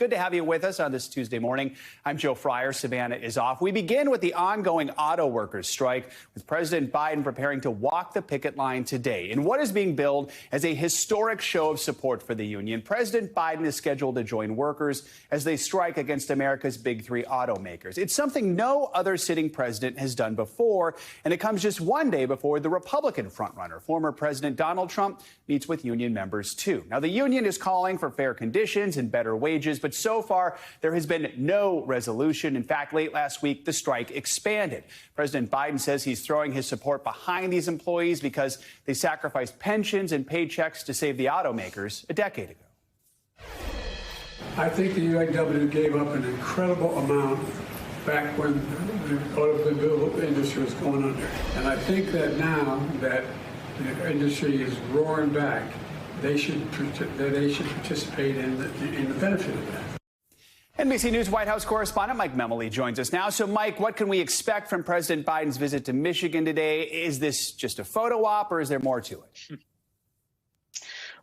Good to have you with us on this Tuesday morning. I'm Joe Fryer. Savannah is off. We begin with the ongoing auto workers strike, with President Biden preparing to walk the picket line today in what is being billed as a historic show of support for the union. President Biden is scheduled to join workers as they strike against America's big three automakers. It's something no other sitting president has done before, and it comes just one day before the Republican frontrunner, former President Donald Trump, meets with union members, too. Now, the union is calling for fair conditions and better wages, but so far there has been no resolution. In fact, late last week, the strike expanded. President Biden says he's throwing his support behind these employees because they sacrificed pensions and paychecks to save the automakers a decade ago. I think the UAW gave up an incredible amount back when the automobile industry was going under. And I think that now that the industry is roaring back, they should participate in the benefit of that. NBC News White House correspondent Mike Memoli joins us now. So, Mike, what can we expect from President Biden's visit to Michigan today? Is this just a photo op, or is there more to it?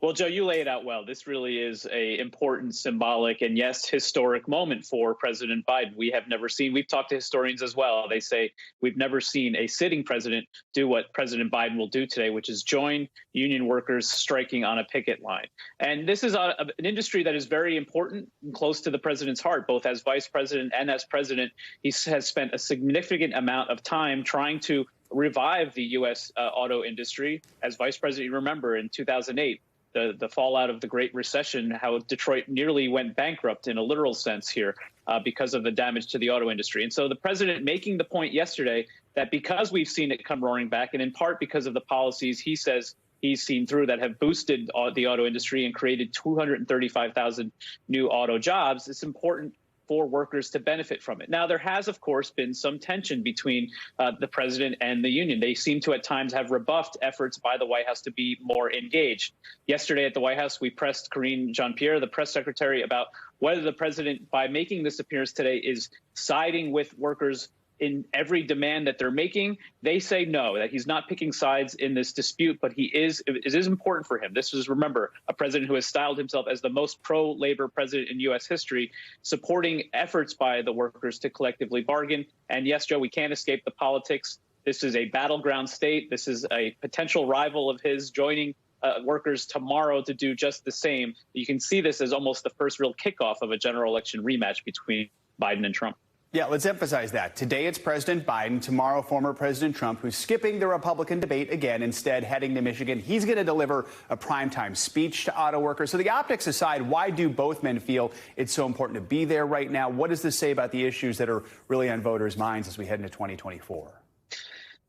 Well, Joe, you lay it out well. This really is a important, symbolic, and yes, historic moment for President Biden. We have never seen, we've talked to historians as well. They say we've never seen a sitting president do what President Biden will do today, which is join union workers striking on a picket line. And this is an industry that is very important and close to the president's heart, both as vice president and as president. He has spent a significant amount of time trying to revive the U.S. Auto industry. As vice president, you remember in 2008, the fallout of the Great Recession, how Detroit nearly went bankrupt in a literal sense here because of the damage to the auto industry. And so the president making the point yesterday that because we've seen it come roaring back, and in part because of the policies he says he's seen through that have boosted the auto industry and created 235,000 new auto jobs, it's important for workers to benefit from it. Now, there has, of course, been some tension between the president and the union. They seem to at times have rebuffed efforts by the White House to be more engaged. Yesterday at the White House, we pressed Karine Jean-Pierre, the press secretary, about whether the president, by making this appearance today, is siding with workers in every demand that they're making. They say no, that he's not picking sides in this dispute, but it is important for him. This is, remember, a president who has styled himself as the most pro-labor president in U.S. history, supporting efforts by the workers to collectively bargain. And yes, Joe, we can't escape the politics. This is a battleground state. This is a potential rival of his joining workers tomorrow to do just the same. You can see this as almost the first real kickoff of a general election rematch between Biden and Trump. Yeah, let's emphasize that. Today it's President Biden, tomorrow former President Trump, who's skipping the Republican debate again, instead heading to Michigan. He's going to deliver a primetime speech to auto workers. So the optics aside, why do both men feel it's so important to be there right now? What does this say about the issues that are really on voters' minds as we head into 2024?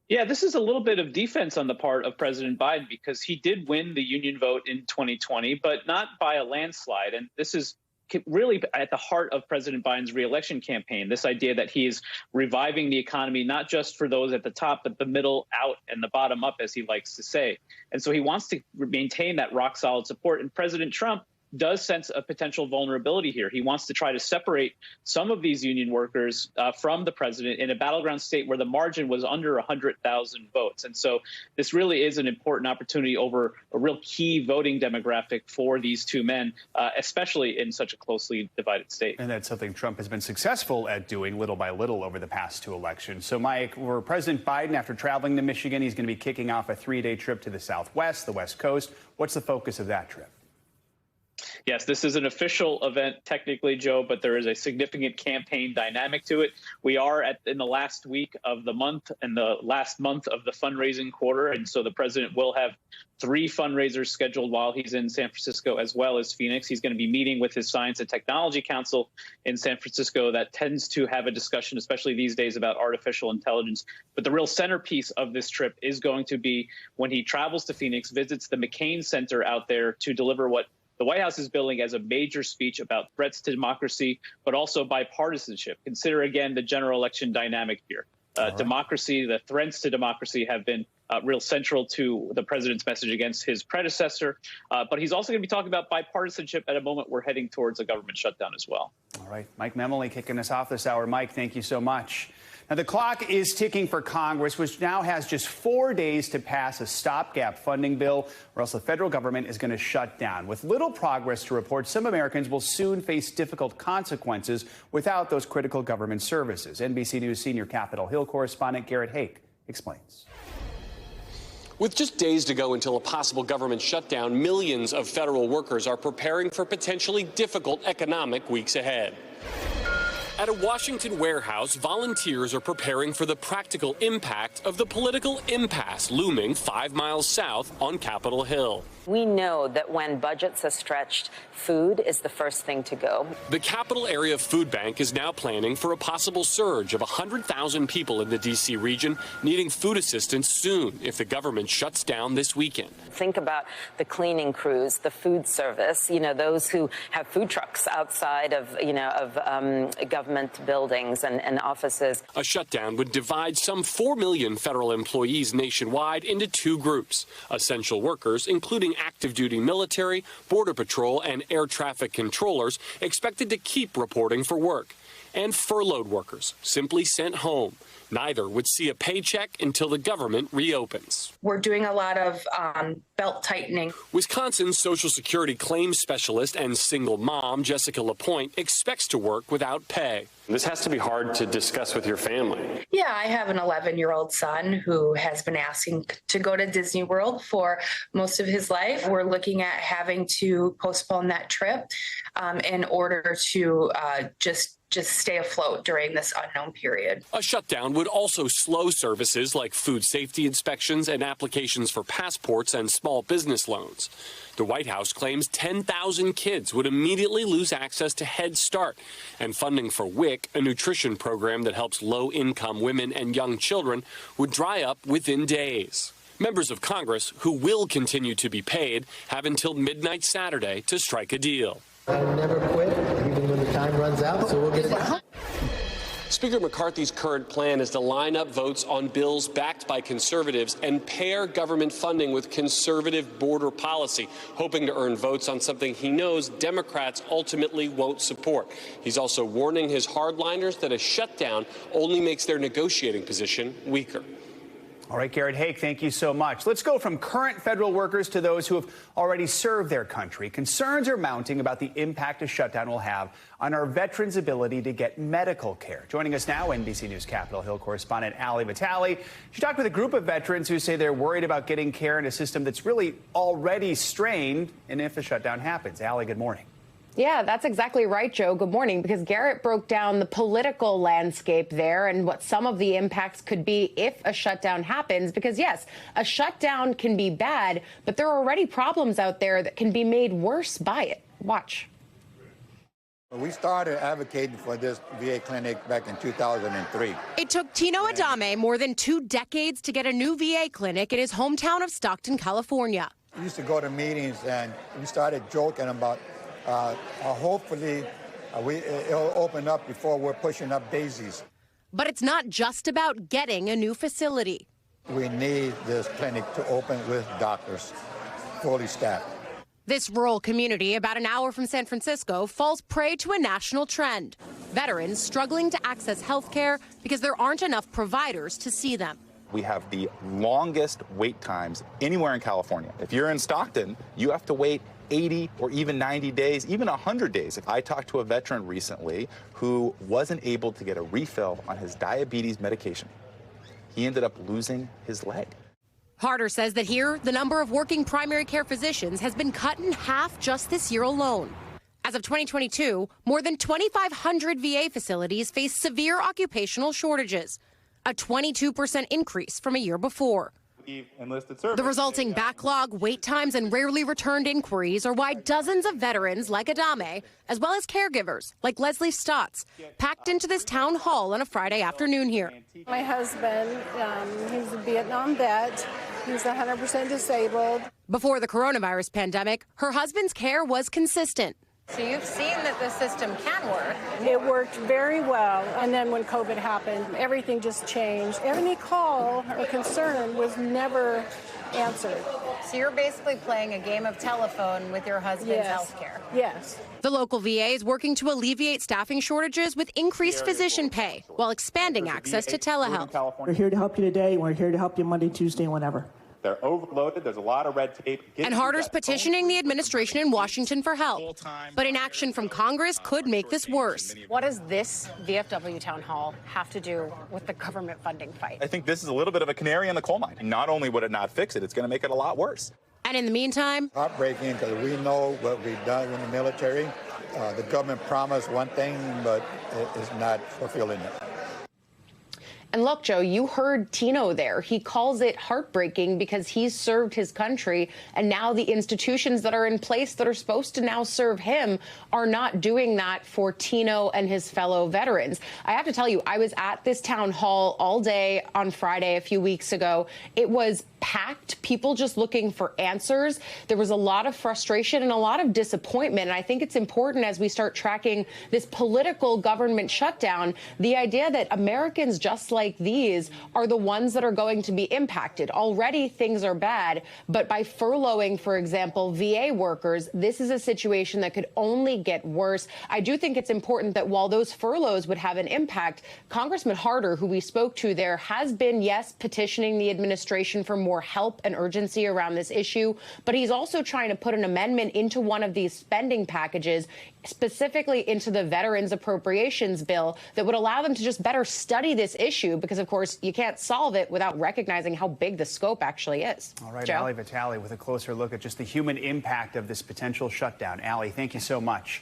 Yeah, this is a little bit of defense on the part of President Biden because he did win the union vote in 2020, but not by a landslide. And this is really at the heart of President Biden's reelection campaign, this idea that he is reviving the economy, not just for those at the top, but the middle out and the bottom up, as he likes to say. And so he wants to maintain that rock solid support. And President Trump does sense a potential vulnerability here. He wants to try to separate some of these union workers from the president in a battleground state where the margin was under 100,000 votes. And so this really is an important opportunity over a real key voting demographic for these two men, especially in such a closely divided state. And that's something Trump has been successful at doing little by little over the past two elections. So, Mike, for President Biden, after traveling to Michigan, he's going to be kicking off a 3-day trip to the Southwest, the West Coast. What's the focus of that trip? Yes, this is an official event, technically, Joe, but there is a significant campaign dynamic to it. We are in the last week of the month and the last month of the fundraising quarter. And so the president will have 3 fundraisers scheduled while he's in San Francisco, as well as Phoenix. He's going to be meeting with his Science and Technology Council in San Francisco that tends to have a discussion, especially these days, about artificial intelligence. But the real centerpiece of this trip is going to be when he travels to Phoenix, visits the McCain Center out there to deliver what the White House is billing as a major speech about threats to democracy, but also bipartisanship. Consider, again, the general election dynamic here. Democracy, the threats to democracy have been real central to the president's message against his predecessor. But he's also going to be talking about bipartisanship at a moment we're heading towards a government shutdown as well. All right. Mike Memoli kicking us off this hour. Mike, thank you so much. Now, the clock is ticking for Congress, which now has just 4 days to pass a stopgap funding bill, or else the federal government is going to shut down. With little progress to report, some Americans will soon face difficult consequences without those critical government services. NBC News senior Capitol Hill correspondent Garrett Hake explains. With just days to go until a possible government shutdown, millions of federal workers are preparing for potentially difficult economic weeks ahead. At a Washington warehouse, volunteers are preparing for the practical impact of the political impasse looming 5 miles south on Capitol Hill. We know that when budgets are stretched, food is the first thing to go. The Capital Area Food Bank is now planning for a possible surge of 100,000 people in the D.C. region needing food assistance soon if the government shuts down this weekend. Think about the cleaning crews, the food service, those who have food trucks outside of, government buildings and offices. A shutdown would divide some 4 million federal employees nationwide into two groups: essential workers, including active duty military, border patrol, and air traffic controllers expected to keep reporting for work, and furloughed workers simply sent home. Neither would see a paycheck until the government reopens. We're doing a lot of belt tightening. Wisconsin's Social Security claims specialist and single mom, Jessica LaPointe, expects to work without pay. This has to be hard to discuss with your family. Yeah, I have an 11-year-old son who has been asking to go to Disney World for most of his life. We're looking at having to postpone that trip in order to just stay afloat during this unknown period. A shutdown would also slow services like food safety inspections and applications for passports and small business loans. The White House claims 10,000 kids would immediately lose access to Head Start, and funding for WIC, a nutrition program that helps low-income women and young children, would dry up within days. Members of Congress, who will continue to be paid, have until midnight Saturday to strike a deal. I never quit, even when the time runs out, so we'll get it done. Speaker McCarthy's current plan is to line up votes on bills backed by conservatives and pair government funding with conservative border policy, hoping to earn votes on something he knows Democrats ultimately won't support. He's also warning his hardliners that a shutdown only makes their negotiating position weaker. All right, Garrett Hake, thank you so much. Let's go from current federal workers to those who have already served their country. Concerns are mounting about the impact a shutdown will have on our veterans' ability to get medical care. Joining us now, NBC News Capitol Hill correspondent Ali Vitale. She talked with a group of veterans who say they're worried about getting care in a system that's really already strained, and if a shutdown happens. Ali, good morning. Yeah, that's exactly right, Joe. Good morning, because Garrett broke down the political landscape there and what some of the impacts could be if a shutdown happens. Because, yes, a shutdown can be bad, but there are already problems out there that can be made worse by it. Watch. We started advocating for this VA clinic back in 2003. It took Tino Adame more than 2 decades to get a new VA clinic in his hometown of Stockton, California. We used to go to meetings and we started joking about hopefully it'll open up before we're pushing up daisies. But it's not just about getting a new facility. We need this clinic to open with doctors, fully staffed. This rural community, about an hour from San Francisco, falls prey to a national trend. Veterans struggling to access health care because there aren't enough providers to see them. We have the longest wait times anywhere in California. If you're in Stockton, you have to wait 80 or even 90 days, even 100 days. I talked to a veteran recently who wasn't able to get a refill on his diabetes medication. He ended up losing his leg. Harder says that here, the number of working primary care physicians has been cut in half just this year alone. As of 2022, more than 2,500 VA facilities face severe occupational shortages, a 22% increase from a year before. The resulting backlog, wait times, and rarely returned inquiries are why dozens of veterans like Adame, as well as caregivers like Leslie Stotts, packed into this town hall on a Friday afternoon here. My husband, he's a Vietnam vet. He's 100% disabled. Before the coronavirus pandemic, her husband's care was consistent. So you've seen that the system can work. It worked very well. And then when COVID happened, everything just changed. Any call or concern was never answered. So you're basically playing a game of telephone with your husband's health care. Yes. The local VA is working to alleviate staffing shortages with increased physician pay while expanding access to telehealth. We're here to help you today. We're here to help you Monday, Tuesday, whenever. They're overloaded. There's a lot of red tape. And Harder's petitioning the administration in Washington for help. But inaction from Congress could make this worse. What does this VFW town hall have to do with the government funding fight? I think this is a little bit of a canary in the coal mine. Not only would it not fix it, it's going to make it a lot worse. And in the meantime, heartbreaking because we know what we've done in the military. The government promised one thing, but it's not fulfilling it. And look, Joe, you heard Tino there. He calls it heartbreaking because he's served his country, and now the institutions that are in place that are supposed to now serve him are not doing that for Tino and his fellow veterans. I have to tell you, I was at this town hall all day on Friday a few weeks ago. It was packed, people just looking for answers. There was a lot of frustration and a lot of disappointment. And I think it's important as we start tracking this political government shutdown, the idea that Americans just like these are the ones that are going to be impacted. Already things are bad, but by furloughing, for example, VA workers, this is a situation that could only get worse. I do think it's important that while those furloughs would have an impact, Congressman Harder, who we spoke to there, has been, yes, petitioning the administration for more help and urgency around this issue, but he's also trying to put an amendment into one of these spending packages, specifically into the Veterans Appropriations Bill, that would allow them to just better study this issue, because, of course, you can't solve it without recognizing how big the scope actually is. All right, Joe? Allie Vitale with a closer look at just the human impact of this potential shutdown. Allie, thank you so much.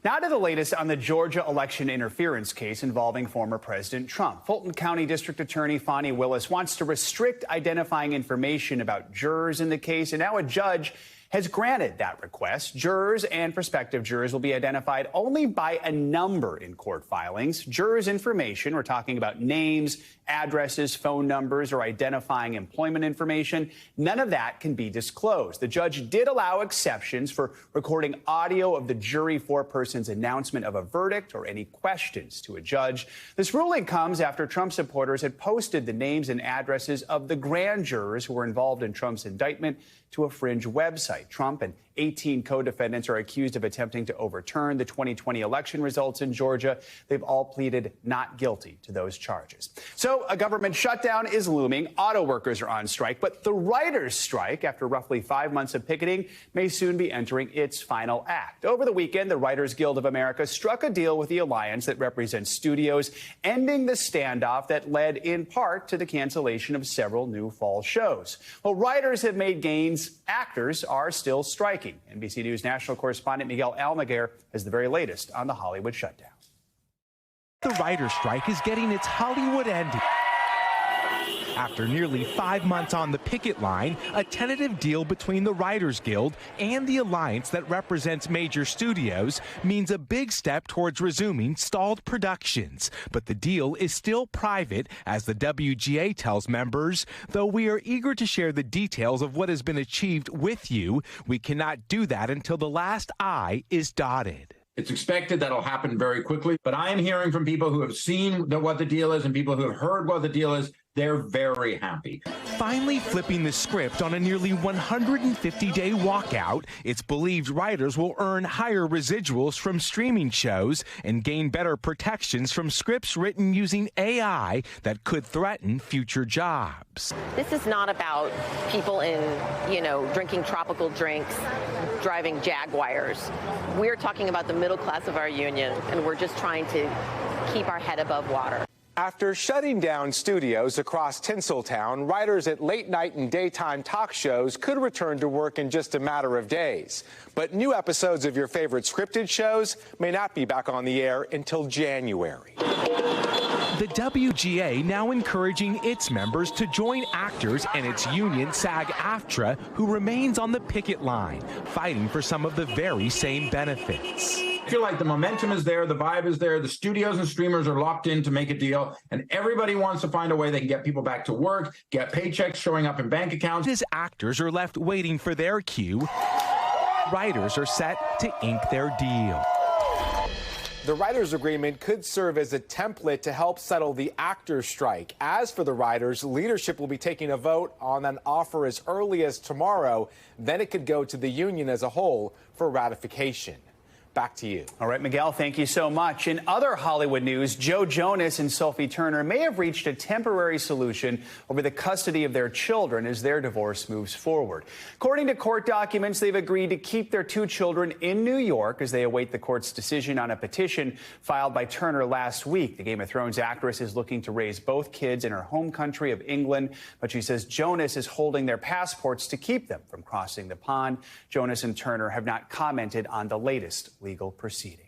Now to the latest on the Georgia election interference case involving former President Trump. Fulton County District Attorney Fonnie Willis wants to restrict identifying information about jurors in the case, and now a judge has granted that request. Jurors and prospective jurors will be identified only by a number in court filings. Jurors' information, we're talking about names, addresses, phone numbers, or identifying employment information, none of that can be disclosed. The judge did allow exceptions for recording audio of the jury foreperson's announcement of a verdict or any questions to a judge. This ruling comes after Trump supporters had posted the names and addresses of the grand jurors who were involved in Trump's indictment to a fringe website. Trump and 18 co-defendants are accused of attempting to overturn the 2020 election results in Georgia. They've all pleaded not guilty to those charges. So a government shutdown is looming. Auto workers are on strike, but the writers' strike, after roughly 5 months of picketing, may soon be entering its final act. Over the weekend, the Writers Guild of America struck a deal with the alliance that represents studios, ending the standoff that led in part to the cancellation of several new fall shows. Well, writers have made gains. Actors are still striking. NBC News national correspondent Miguel Almaguer has the very latest on the Hollywood shutdown. The writer's strike is getting its Hollywood ending. After nearly 5 months on the picket line, a tentative deal between the Writers Guild and the alliance that represents major studios means a big step towards resuming stalled productions. But the deal is still private, as the WGA tells members. Though we are eager to share the details of what has been achieved with you, we cannot do that until the last I is dotted. It's expected that'll happen very quickly, but I am hearing from people who have seen what the deal is and people who have heard what the deal is. They're very happy. Finally flipping the script on a nearly 150-day walkout, it's believed writers will earn higher residuals from streaming shows and gain better protections from scripts written using AI that could threaten future jobs. This is not about people in, drinking tropical drinks, driving Jaguars. We're talking about the middle class of our union, and we're just trying to keep our head above water. After shutting down studios across Tinseltown, writers at late-night and daytime talk shows could return to work in just a matter of days. But new episodes of your favorite scripted shows may not be back on the air until January. The WGA now encouraging its members to join actors and its union SAG-AFTRA, who remains on the picket line, fighting for some of the very same benefits. I feel like the momentum is there, the vibe is there, the studios and streamers are locked in to make a deal, and everybody wants to find a way they can get people back to work, get paychecks showing up in bank accounts. As actors are left waiting for their cue, writers are set to ink their deal. The writers' agreement could serve as a template to help settle the actors' strike. As for the writers, leadership will be taking a vote on an offer as early as tomorrow. Then it could go to the union as a whole for ratification. Back to you. All right, Miguel, thank you so much. In other Hollywood news, Jonas and Sophie Turner may have reached a temporary solution over the custody of their children as their divorce moves forward. According to court documents, they've agreed to keep their 2 children in New York as they await the court's decision on a petition filed by Turner last week. The Game of Thrones actress is looking to raise both kids in her home country of England, but she says Jonas is holding their passports to keep them from crossing the pond. Jonas and Turner have not commented on the latest legal proceeding.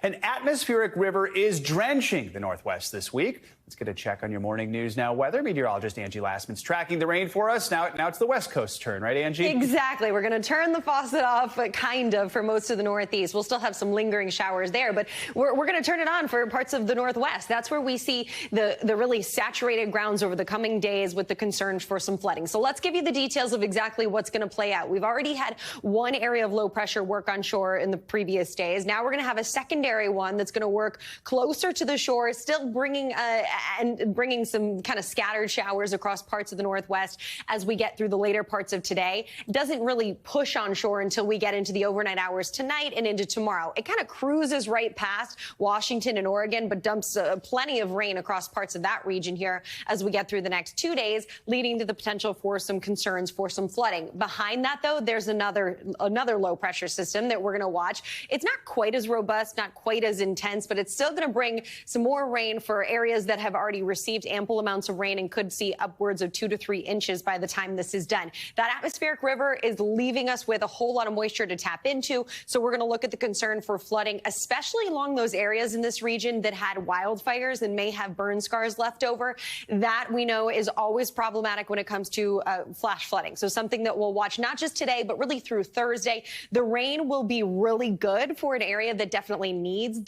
An atmospheric river is drenching the Northwest this week. Let's get a check on your morning news now. Weather meteorologist Angie Lassman's tracking the rain for us. Now it's the West Coast's turn, right, Angie? Exactly. We're going to turn the faucet off, kind of, for most of the Northeast. We'll still have some lingering showers there, but we're going to turn it on for parts of the Northwest. That's where we see the really saturated grounds over the coming days with the concerns for some flooding. So let's give you the details of exactly what's going to play out. We've already had one area of low pressure work on shore in the previous days. Now we're going to have a secondary one that's going to work closer to the shore, still bringing some kind of scattered showers across parts of the Northwest as we get through the later parts of today. Doesn't really push on shore until we get into the overnight hours tonight and into tomorrow. It kind of cruises right past Washington and Oregon, but dumps plenty of rain across parts of that region here as we get through the next 2 days, leading to the potential for some concerns for some flooding. Behind that, though, there's another low pressure system that we're going to watch. It's not quite as robust, not quite as intense, but it's still going to bring some more rain for areas that have already received ample amounts of rain and could see upwards of 2 to 3 inches by the time this is done. That atmospheric river is leaving us with a whole lot of moisture to tap into. So we're going to look at the concern for flooding, especially along those areas in this region that had wildfires and may have burn scars left over. That we know is always problematic when it comes to flash flooding. So something that we'll watch not just today, but really through Thursday. The rain will be really good for an area that definitely needs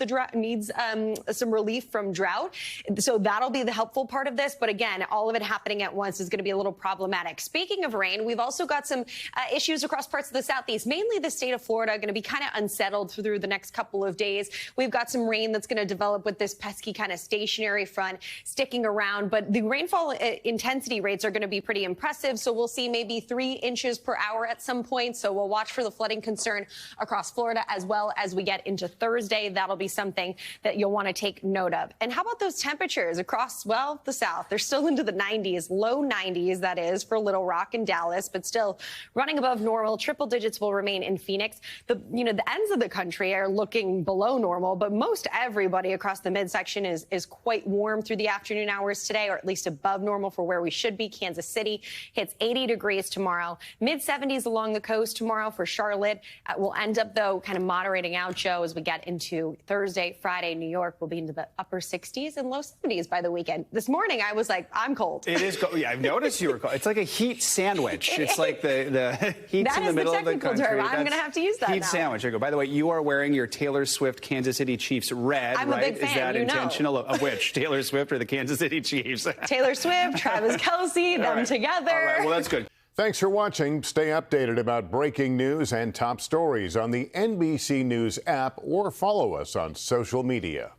some relief from drought. So that'll be the helpful part of this. But again, all of it happening at once is going to be a little problematic. Speaking of rain, we've also got some issues across parts of the Southeast, mainly the state of Florida, going to be kind of unsettled through the next couple of days. We've got some rain that's going to develop with this pesky kind of stationary front sticking around. But the rainfall intensity rates are going to be pretty impressive. So we'll see maybe 3 inches per hour at some point. So we'll watch for the flooding concern across Florida as well as we get into Thursday. That'll be something that you'll want to take note of. And how about those temperatures across, well, the South? They're still into the 90s, low 90s, that is, for Little Rock and Dallas, but still running above normal. Triple digits will remain in Phoenix. The ends of the country are looking below normal, but most everybody across the midsection is quite warm through the afternoon hours today, or at least above normal for where we should be. Kansas City hits 80 degrees tomorrow. Mid-70s along the coast tomorrow for Charlotte. We'll end up, though, kind of moderating out, Joe, as we get into Thursday, Friday. New York will be into the upper 60s and low 70s by the weekend. This morning, I was like, I'm cold. It is cold. Yeah, I've noticed you were cold. It's like a heat sandwich. It's like the heat's in the middle of the country. Term. I'm going to have to use that heat now. Sandwich. I go. By the way, you are wearing your Taylor Swift Kansas City Chiefs red, I'm right? a big fan, is that intentional? Of which? Taylor Swift or the Kansas City Chiefs? Taylor Swift, Travis Kelce, them together. All right, well, that's good. Thanks for watching. Stay updated about breaking news and top stories on the NBC News app or follow us on social media.